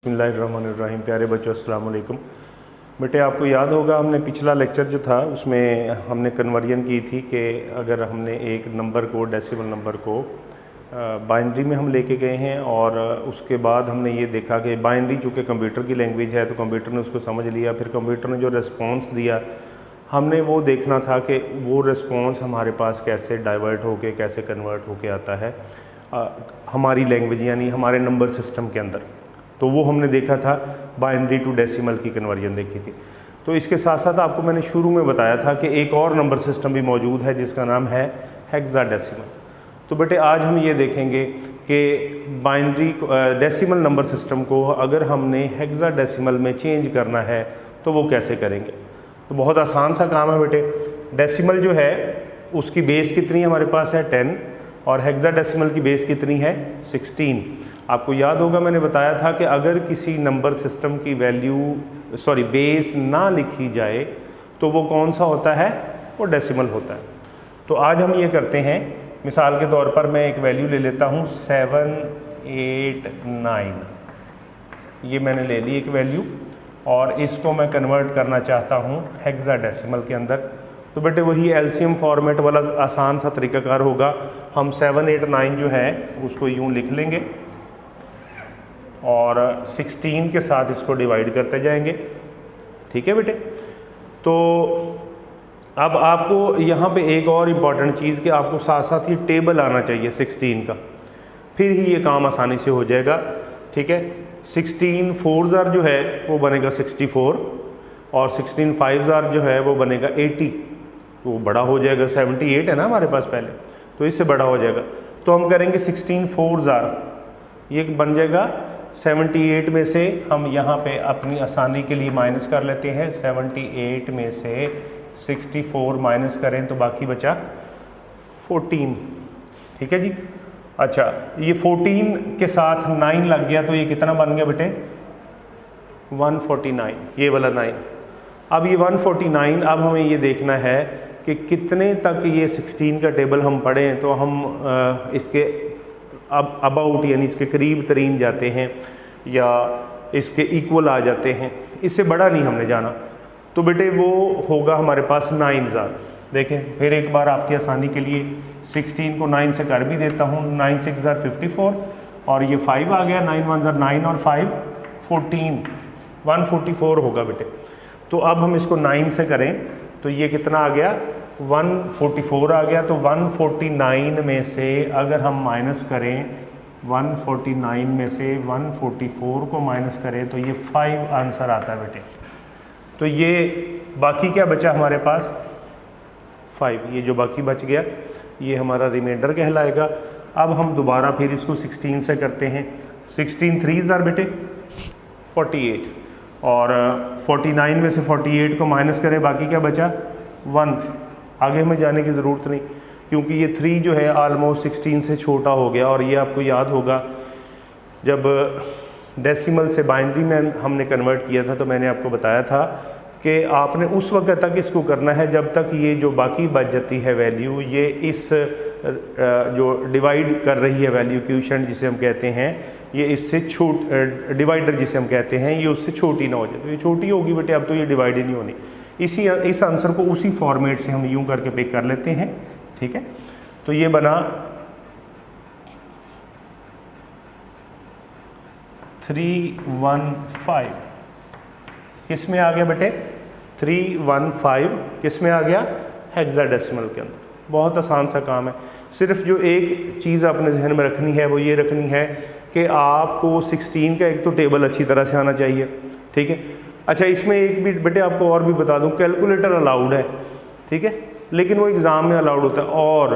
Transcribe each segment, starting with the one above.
बिस्मिल्लाहिर्रहमानिर्रहीम। प्यारे बच्चों, अस्सलाम वालेकुम। बेटे, आपको याद होगा हमने पिछला लेक्चर जो था उसमें हमने कन्वर्जन की थी कि अगर हमने एक नंबर को, डेसिमल नंबर को बाइनरी में हम लेके गए हैं और उसके बाद हमने ये देखा कि बाइनरी चूँकि कंप्यूटर की लैंग्वेज है तो कंप्यूटर ने उसको समझ लिया। फिर कंप्यूटर ने जो रिस्पॉन्स दिया हमने वो देखना था कि वो रिस्पॉन्स हमारे पास कैसे डाइवर्ट होके, कैसे कन्वर्ट होके आता है हमारी लैंग्वेज यानी हमारे नंबर सिस्टम के अंदर। तो वो हमने देखा था, बाइनरी टू डेसिमल की कन्वर्जन देखी थी। तो इसके साथ साथ आपको मैंने शुरू में बताया था कि एक और नंबर सिस्टम भी मौजूद है जिसका नाम है हेक्साडेसिमल। तो बेटे आज हम ये देखेंगे कि बाइनरी डेसिमल नंबर सिस्टम को अगर हमने हेक्साडेसिमल में चेंज करना है तो वो कैसे करेंगे। तो बहुत आसान सा काम है बेटे। डेसिमल जो है उसकी बेस कितनी हमारे पास है 10 और हेक्साडेसिमल की बेस कितनी है 16। आपको याद होगा मैंने बताया था कि अगर किसी नंबर सिस्टम की बेस ना लिखी जाए तो वो कौन सा होता है, वो डेसिमल होता है। तो आज हम ये करते हैं, मिसाल के तौर पर मैं एक वैल्यू ले लेता हूँ 789। ये मैंने ले ली एक वैल्यू और इसको मैं कन्वर्ट करना चाहता हूँ हेक्साडेसिमल के अंदर। तो बेटे वही एलसीएम फॉर्मेट वाला आसान सा तरीकाकार होगा। हम 789 जो है उसको यूँ लिख लेंगे और 16 के साथ इसको डिवाइड करते जाएंगे। ठीक है बेटे। तो अब आपको यहाँ पे एक और इम्पॉर्टेंट चीज़ कि आपको साथ साथ ये टेबल आना चाहिए 16 का, फिर ही ये काम आसानी से हो जाएगा। ठीक है। 16 4 जो है वो बनेगा 64 और 16 5 जो है वो बनेगा 80। वो बड़ा हो जाएगा, 78 है ना हमारे पास पहले, तो इससे बड़ा हो जाएगा। तो हम करेंगे 16 4 ये बन जाएगा 78 में से हम यहाँ पे अपनी आसानी के लिए माइनस कर लेते हैं। 78 में से 64 माइनस करें तो बाकी बचा 14। ठीक है जी। अच्छा, ये 14 के साथ 9 लग गया तो ये कितना बन गया बेटे 149, ये वाला 9। अब ये 149, अब हमें ये देखना है कि कितने तक ये 16 का टेबल हम पढ़ें तो हम इसके अब अबाउट यानी इसके करीब तरीन जाते हैं या इसके इक्वल आ जाते हैं, इससे बड़ा नहीं हमने जाना। तो बेटे वो होगा हमारे पास 9000। देखें फिर एक बार आपकी आसानी के लिए 16 को 9 से कर भी देता हूँ। 9 6 54 और ये 5 आ गया, 9 1 9 और 5 14, 144 होगा बेटे। तो अब हम इसको 9 से करें तो ये कितना आ गया 144 आ गया। तो 149 में से अगर हम माइनस करें, 149 में से 144 को माइनस करें तो ये 5 आंसर आता है बेटे। तो ये बाकी क्या बचा हमारे पास 5, ये जो बाकी बच गया ये हमारा रिमाइंडर कहलाएगा। अब हम दोबारा फिर इसको 16 से करते हैं। 16 3 बेटे 48 और 49 में से 48 को माइनस करें, बाकी क्या बचा 1। आगे हमें जाने की ज़रूरत नहीं क्योंकि ये 3 जो है आलमोस्ट 16 से छोटा हो गया। और ये आपको याद होगा जब डेसिमल से बाइनरी में हमने कन्वर्ट किया था तो मैंने आपको बताया था कि आपने उस वक्त तक इसको करना है जब तक ये जो बाकी बच जाती है वैल्यू, ये इस जो डिवाइड कर रही है वैल्यू क्वोशिएंट जिसे हम कहते हैं, ये इससे डिवाइडर जिसे हम कहते हैं, ये उससे छोटी ना हो जाए। तो ये छोटी होगी बेटे, अब तो ये डिवाइड ही नहीं होनी। इस आंसर को उसी फॉर्मेट से हम यूं करके पिक कर लेते हैं। ठीक है। तो ये बना 315 किस में आ गया बेटे 315 किस में आ गया हेक्साडेसिमल के अंदर। बहुत आसान सा काम है। सिर्फ जो एक चीज़ आपने जहन में रखनी है वो ये रखनी है कि आपको 16 का एक तो टेबल अच्छी तरह से आना चाहिए। ठीक है। अच्छा, इसमें एक भी बेटे आपको और भी बता दूं, कैलकुलेटर अलाउड है। ठीक है, लेकिन वो एग्ज़ाम में अलाउड होता है। और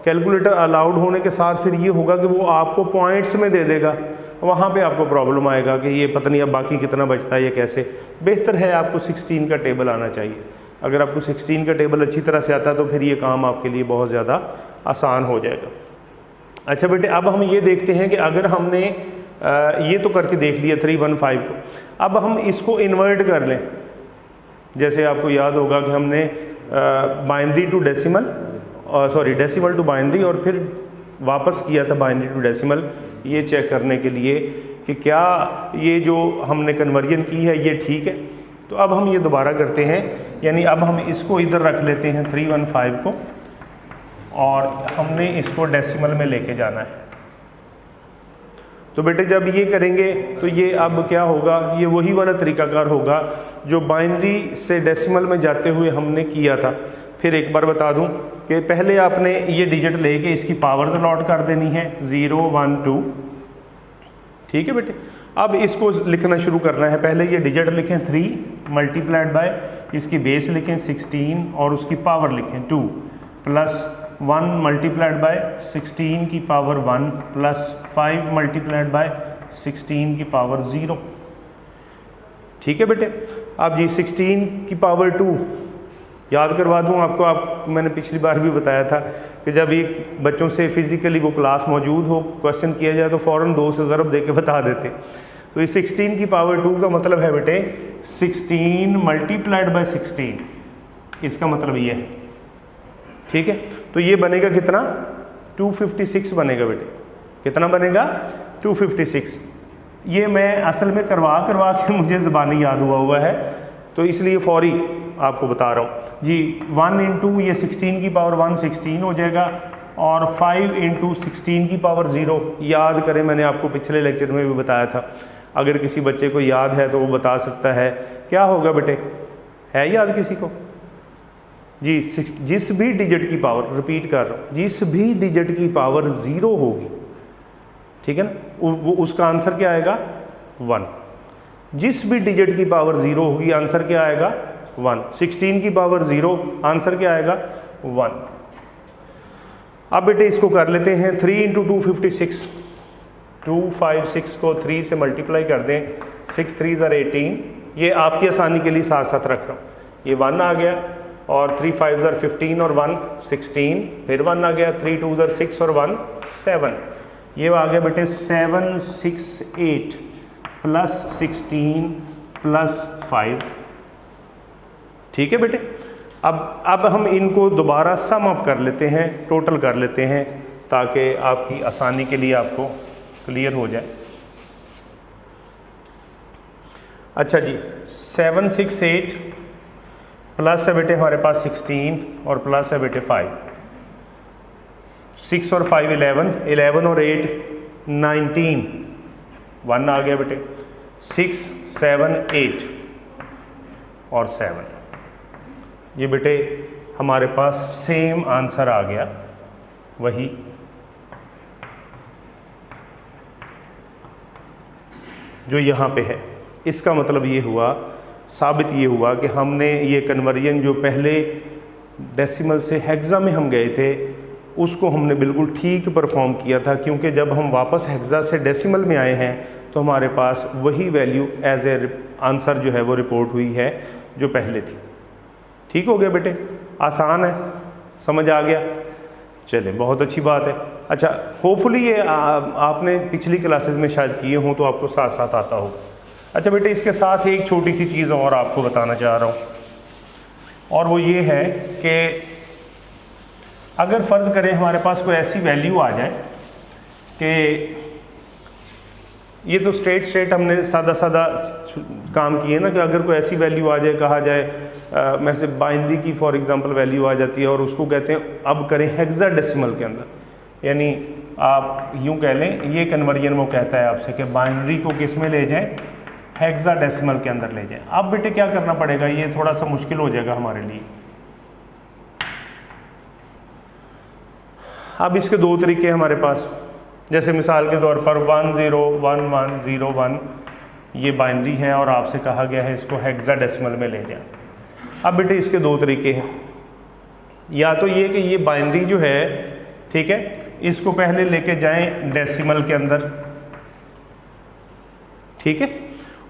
कैलकुलेटर अलाउड होने के साथ फिर ये होगा कि वो आपको पॉइंट्स में दे देगा, वहाँ पे आपको प्रॉब्लम आएगा कि ये पता नहीं अब बाकी कितना बचता है, ये कैसे। बेहतर है आपको 16 का टेबल आना चाहिए। अगर आपको 16 का टेबल अच्छी तरह से आता है तो फिर ये काम आपके लिए बहुत ज़्यादा आसान हो जाएगा। अच्छा बेटे, अब हम ये देखते हैं कि अगर हमने ये तो करके देख लिया 315 को, अब हम इसको इन्वर्ट कर लें। जैसे आपको याद होगा कि हमने binary to decimal decimal to binary और फिर वापस किया था बाइनरी टू डेसिमल, ये चेक करने के लिए कि क्या ये जो हमने कन्वर्जन की है ये ठीक है। तो अब हम ये दोबारा करते हैं, यानी अब हम इसको इधर रख लेते हैं 315 को, और हमने इसको डेसिमल में लेके जाना है। तो बेटे जब ये करेंगे तो ये अब क्या होगा, ये वही वाला तरीकाकार होगा जो बाइनरी से डेसिमल में जाते हुए हमने किया था। फिर एक बार बता दूं कि पहले आपने ये डिजिट लेके इसकी पावर्स अलॉट कर देनी है 0 1 2, ठीक है बेटे। अब इसको लिखना शुरू करना है। पहले ये डिजिट लिखें 3 मल्टीप्लाइड बाय इसकी बेस लिखें 16 और उसकी पावर लिखें 2 प्लस 1 मल्टीप्लाइड बाय 16 की पावर 1 प्लस 5 मल्टीप्लाइड बाय 16 की पावर 0, ठीक है बेटे। अब जी 16 की पावर 2 याद करवा दूं आपको, मैंने पिछली बार भी बताया था कि जब एक बच्चों से फिजिकली वो क्लास मौजूद हो, क्वेश्चन किया जाए तो फ़ौरन 2 से ज़रब दे के बता देते। तो ये 16 की पावर 2 का मतलब है बेटे 16 मल्टीप्लाइड बाय 16, इसका मतलब ये है, ठीक है। तो ये बनेगा कितना, 256 बनेगा बेटे। कितना बनेगा, 256। ये मैं असल में करवा के मुझे ज़बानी याद हुआ है, तो इसलिए फौरी आपको बता रहा हूँ जी। 1 इंटू ये 16 की पावर 1 16 हो जाएगा, और 5 इंटू 16 की पावर 0 याद करें, मैंने आपको पिछले लेक्चर में भी बताया था। अगर किसी बच्चे को याद है तो वो बता सकता है क्या होगा बेटे, है याद किसी को जी? जिस भी डिजिट की पावर, रिपीट कर रहा हूँ, जिस भी डिजिट की पावर 0 होगी, ठीक है ना, वो उसका आंसर क्या आएगा, 1। जिस भी डिजिट की पावर 0 होगी आंसर क्या आएगा, 1। 16 की पावर 0 आंसर क्या आएगा, 1। अब बेटे इसको कर लेते हैं 3 इंटू 256, 256 को 3 से मल्टीप्लाई कर दें, 6 3 ज़र 18। ये आपकी आसानी के लिए साथ साथ रख रहा हूँ। ये 1 आ गया, और 3 5 ज़र 15 और 1 16, फिर 1 आ गया, 3 2 ज़र 6 और 1 7। ये आ गया बेटे 7 6 8 प्लस 16 प्लस 5, ठीक है बेटे। अब हम इनको दोबारा सम अप कर लेते हैं, टोटल कर लेते हैं, ताकि आपकी आसानी के लिए आपको क्लियर हो जाए। अच्छा जी, 7 6 8 प्लस है बेटे हमारे पास 16 और प्लस है बेटे 5, 6 और 5 11, 11 और 8 19, 1 आ गया बेटे, 6 7 8 और 7। ये बेटे हमारे पास सेम आंसर आ गया, वही जो यहाँ पे है। इसका मतलब ये हुआ, साबित ये हुआ कि हमने ये कन्वर्जन जो पहले डेसिमल से हेक्सा में हम गए थे उसको हमने बिल्कुल ठीक परफॉर्म किया था, क्योंकि जब हम वापस हेक्सा से डेसिमल में आए हैं तो हमारे पास वही वैल्यू एज ए आंसर जो है वो रिपोर्ट हुई है जो पहले थी। ठीक हो गया बेटे, आसान है, समझ आ गया, चले बहुत अच्छी बात है। अच्छा, होपफुली ये आपने पिछली क्लासेस में शायद किए हों तो आपको साथ साथ आता हो। अच्छा बेटे, इसके साथ एक छोटी सी चीज़ और आपको बताना चाह रहा हूँ, और वो ये है कि अगर फ़र्ज़ करें हमारे पास कोई ऐसी वैल्यू आ जाए कि ये तो स्ट्रेट हमने सादा काम किए ना, कि अगर कोई ऐसी वैल्यू आ जाए, कहा जाए में से बाइनरी की फॉर एग्जांपल वैल्यू आ जाती है और उसको कहते हैं अब करें हेक्साडेसिमल के अंदर, यानी आप यूँ कह लें ये कन्वर्जन वो कहता है आपसे कि बाइनरी को किस में ले जाएं, हेक्साडेसिमल के अंदर ले जाएं। अब बेटे क्या करना पड़ेगा, ये थोड़ा सा मुश्किल हो जाएगा हमारे लिए। अब इसके दो तरीके हमारे पास, जैसे मिसाल के तौर पर 101101 ये बाइनरी है और आपसे कहा गया है इसको हेक्साडेसिमल में ले जाएं। अब बेटे इसके दो तरीके हैं, या तो ये कि ये बाइनरी जो है, ठीक है, इसको पहले लेके जाएं डेसिमल के अंदर, ठीक है,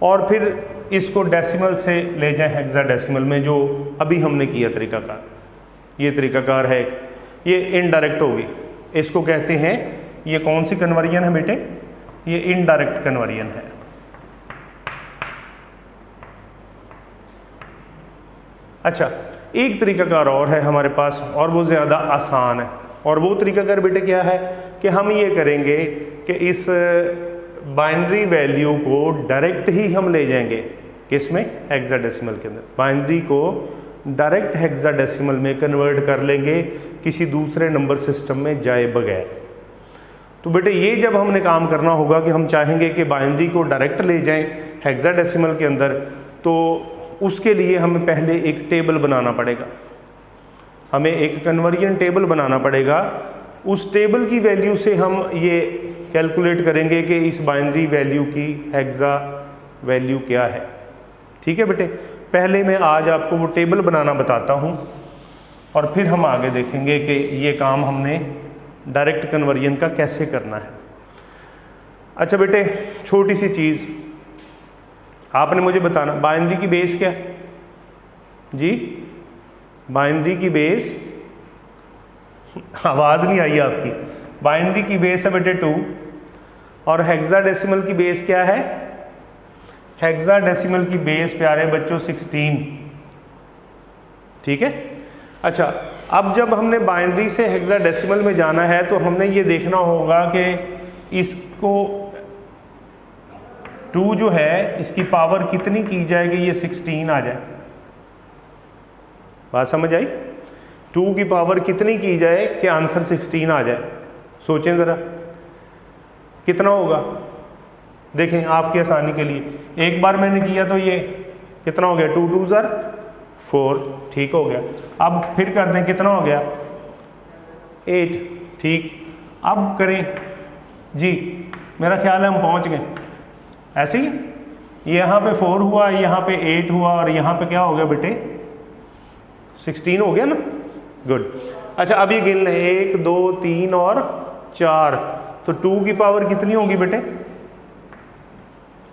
और फिर इसको डेसिमल से ले जाएं हेक्साडेसिमल में, जो अभी हमने किया तरीकाकार। ये तरीकाकार है, ये इनडायरेक्ट होगी, इसको कहते हैं, ये कौन सी कन्वर्जन है बेटे, ये इनडायरेक्ट कन्वर्जन है। अच्छा, एक तरीकाकार और है हमारे पास, और वो ज़्यादा आसान है, और वो तरीकाकार बेटे क्या है कि हम ये करेंगे कि इस बाइनरी वैल्यू को डायरेक्ट ही हम ले जाएंगे, किस में, हेक्साडेसिमल के अंदर। बाइनरी को डायरेक्ट हेक्साडेसिमल में कन्वर्ट कर लेंगे किसी दूसरे नंबर सिस्टम में जाए बगैर। तो बेटे ये जब हमने काम करना होगा कि हम चाहेंगे कि बाइनरी को डायरेक्ट ले जाएं हेक्साडेसिमल के अंदर, तो उसके लिए हमें पहले एक टेबल बनाना पड़ेगा, हमें एक कन्वर्जन टेबल बनाना पड़ेगा। उस टेबल की वैल्यू से हम ये कैलकुलेट करेंगे कि इस बाइनरी वैल्यू की हेक्सा वैल्यू क्या है। ठीक है बेटे, पहले मैं आज आपको वो टेबल बनाना बताता हूँ और फिर हम आगे देखेंगे कि ये काम हमने डायरेक्ट कन्वर्जन का कैसे करना है। अच्छा बेटे, छोटी सी चीज़ आपने मुझे बताना, बाइनरी की बेस क्या है जी? बाइनरी की बेस, आवाज़ नहीं आई आपकी। बाइनरी की बेस है बेटे 2 और हेक्साडेसिमल की बेस क्या है? हेक्साडेसिमल की बेस प्यारे बच्चों 16। ठीक है। अच्छा, अब जब हमने बाइनरी से हेक्साडेसिमल में जाना है तो हमने ये देखना होगा कि इसको 2 जो है इसकी पावर कितनी की जाए कि ये 16 आ जाए। बात समझ आई? 2 की पावर कितनी की जाए कि आंसर 16 आ जाए। सोचें ज़रा कितना होगा। देखें आपकी आसानी के लिए, एक बार मैंने किया तो ये कितना हो गया, 2 2 ज़र 4, ठीक हो गया। अब फिर कर दें, कितना हो गया 8, ठीक। अब करें जी, मेरा ख्याल है हम पहुंच गए। ऐसे ही यहाँ पे 4 हुआ, यहाँ पे 8 हुआ और यहाँ पे क्या हो गया बेटे 16 हो गया ना। गुड। अच्छा अब ये गिन लें, 1 2 3 और 4, तो 2 की पावर कितनी होगी बेटे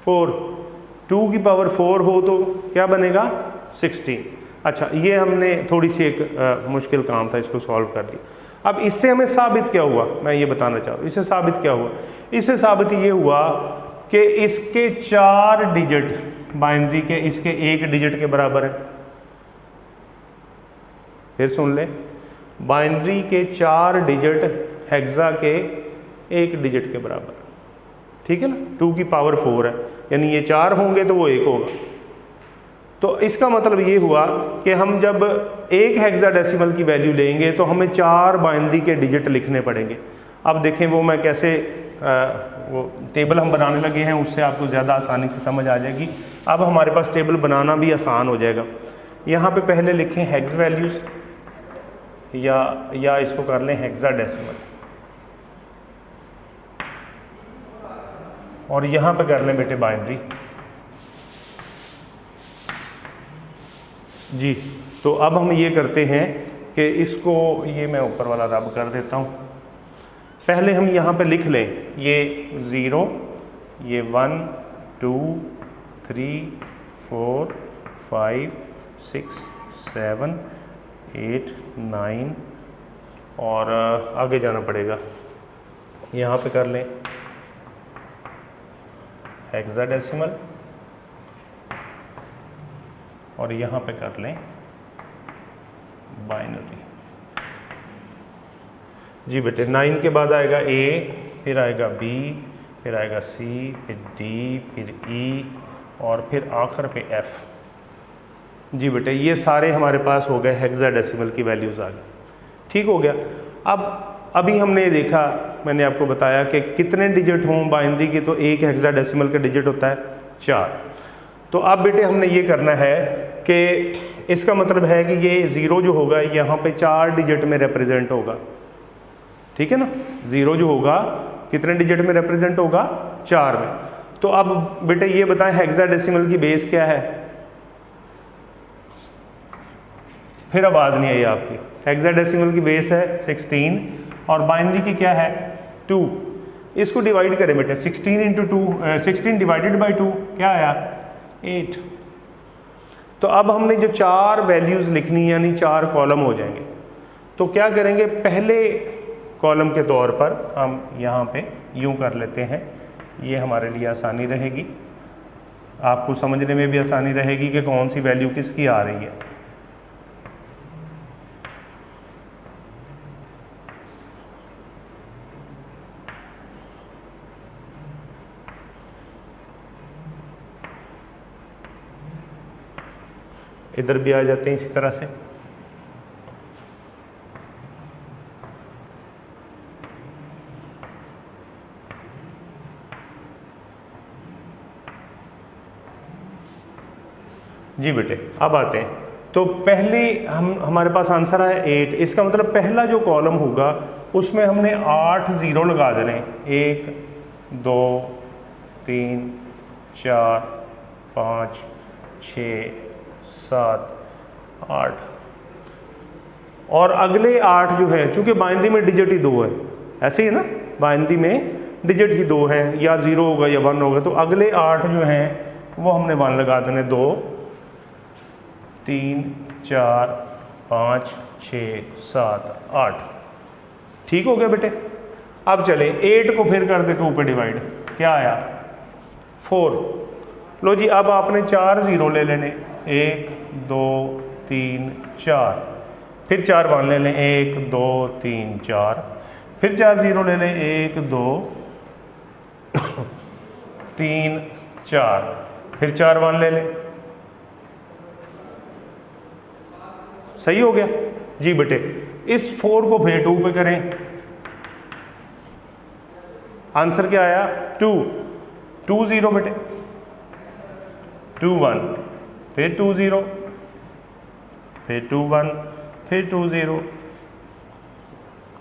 4। 2 की पावर 4 हो तो क्या बनेगा 16। अच्छा ये हमने थोड़ी सी एक मुश्किल काम था, इसको सॉल्व कर लिया। अब इससे हमें साबित क्या हुआ, मैं ये बताना चाह रहा हूँ। इससे साबित क्या हुआ? इससे साबित ये हुआ कि इसके 4 डिजिट बाइनरी के इसके 1 डिजिट के बराबर है। फिर सुन ले, बाइनरी के 4 डिजिट हेक्सा के 1 डिजिट के बराबर, ठीक है ना। 2 की पावर 4 है, यानी ये 4 होंगे तो वो 1 होगा। तो इसका मतलब ये हुआ कि हम जब एक हेक्साडेसिमल की वैल्यू लेंगे तो हमें 4 बाइनरी के डिजिट लिखने पड़ेंगे। अब देखें वो मैं कैसे वो टेबल हम बनाने लगे हैं, उससे आपको ज़्यादा आसानी से समझ आ जाएगी। अब हमारे पास टेबल बनाना भी आसान हो जाएगा। यहाँ पे पहले लिखें हेक्स वैल्यूज़ या इसको कर लें हेक्साडेसिमल, और यहाँ पे कर लें बेटे बाइनरी जी। तो अब हम ये करते हैं कि इसको ये मैं ऊपर वाला रब कर देता हूँ। पहले हम यहाँ पे लिख लें ये 0, ये 1 2 3 4 5 6 7 8 9 और आगे जाना पड़ेगा। यहाँ पे कर लें हेक्साडेसिमल और यहाँ पे कर लें बाइनरी जी बेटे। 9 के बाद आएगा A, फिर आएगा B, फिर आएगा C, फिर D, फिर E और फिर आखिर पे F जी बेटे। ये सारे हमारे पास हो गए हेक्साडेसिमल की वैल्यूज़ आ गई, ठीक हो गया। अब अभी हमने देखा, मैंने आपको बताया कि कितने डिजिट हों बाइनरी के, तो एक हेक्साडेसिमल का डिजिट होता है 4। तो अब बेटे हमने ये करना है कि इसका मतलब है कि ये 0 जो होगा यहाँ पे 4 डिजिट में रिप्रेजेंट होगा, ठीक है ना। 0 जो होगा कितने डिजिट में रिप्रेजेंट होगा 4 में। तो अब बेटे ये बताएं हेक्साडेसिमल की बेस क्या है। फिर आवाज़ नहीं आई आपकी। हेक्साडेसिमल की बेस है 16 और बाइनरी की क्या है 2। इसको डिवाइड करें बेटे, 16 इंटू 2 16 डिवाइडेड बाई 2 क्या आया 8। तो अब हमने जो 4 वैल्यूज़ लिखनी है यानी 4 कॉलम हो जाएंगे। तो क्या करेंगे, पहले कॉलम के तौर पर हम यहाँ पे यूँ कर लेते हैं, ये हमारे लिए आसानी रहेगी, आपको समझने में भी आसानी रहेगी कि कौन सी वैल्यू किसकी आ रही है। इधर भी आ जाते हैं इसी तरह से। जी बेटे अब आते हैं, तो पहले हमारे पास आंसर है 8। इसका मतलब पहला जो कॉलम होगा उसमें हमने 8 ज़ीरो लगा देने, 1 2 3 4 5 6 7 8, और अगले 8 जो है, चूँकि बाइनरी में डिजिट ही 2 है, ऐसे ही ना, बाइनरी में डिजिट ही 2 है, या 0 होगा या 1 होगा, तो अगले 8 जो हैं वो हमने 1 लगा देने, 2 3 4 5 6 7 8। ठीक हो गया बेटे। अब चले 8 को फिर कर दे 2 पे डिवाइड, क्या आया 4। लो जी अब आपने 4 ज़ीरो ले लेने, 1 2 3 4, फिर 4 1 ले लें, 1 2 3 4, फिर 4 ज़ीरो ले लें, 1 2 3 4, फिर 4 1 ले लें। सही हो गया जी बेटे। इस 4 को फिर 2 पे करें, आंसर क्या आया 2। 2 ज़ीरो बेटे, 2 1, फिर 2 ज़ीरो, फिर 2 1, फिर 2 ज़ीरो,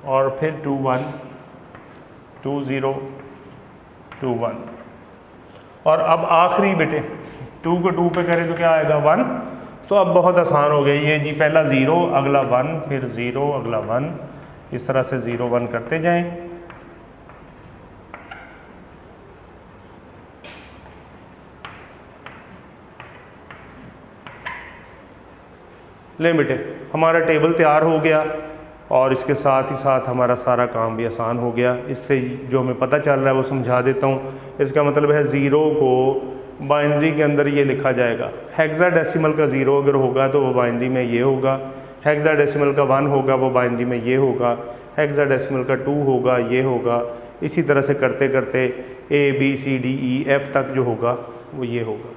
और फिर 2 1 2 ज़ीरो 2 1, और अब आखिरी बेटे 2 को 2 पे करें तो क्या आएगा 1। तो अब बहुत आसान हो गया ये जी, पहला 0 अगला 1, फिर 0 अगला 1, इस तरह से 0 1 करते जाएं। ले बेटे हमारा टेबल तैयार हो गया, और इसके साथ ही साथ हमारा सारा काम भी आसान हो गया। इससे जो हमें पता चल रहा है वो समझा देता हूँ। इसका मतलब है 0 को बाइनरी के अंदर ये लिखा जाएगा, हेक्साडेसिमल का 0 अगर होगा तो वो बाइनरी में ये होगा, हेक्साडेसिमल का 1 होगा वो बाइनरी में ये होगा, हेक्साडेसिमल का 2 होगा ये होगा, इसी तरह से करते करते ABCDEF तक जो होगा वो ये होगा।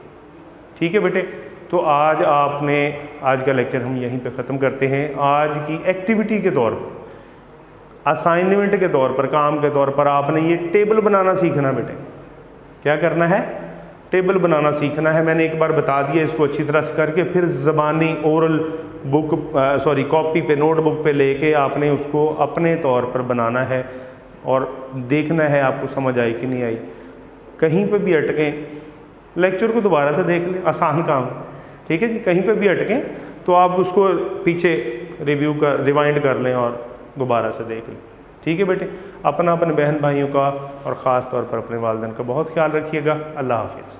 ठीक है बेटे, तो आज का लेक्चर हम यहीं पे ख़त्म करते हैं। आज की एक्टिविटी के तौर पर, असाइनमेंट के तौर पर, काम के तौर पर आपने ये टेबल बनाना सीखना बेटे। क्या करना है, टेबल बनाना सीखना है। मैंने एक बार बता दिया, इसको अच्छी तरह से करके फिर ज़बानी ओरल कॉपी पे, नोटबुक पे लेके आपने उसको अपने तौर पर बनाना है, और देखना है आपको समझ आई कि नहीं आई। कहीं पे भी अटकें, लेक्चर को दोबारा से देख लें, आसान काम। ठीक है जी, कहीं पे भी अटकें तो आप उसको पीछे रिवाइंड कर लें और दोबारा से देख लें। ठीक है बेटे, अपने बहन भाइयों का और ख़ास तौर पर अपने वालिदैन का बहुत ख्याल रखिएगा। अल्लाह हाफिज़।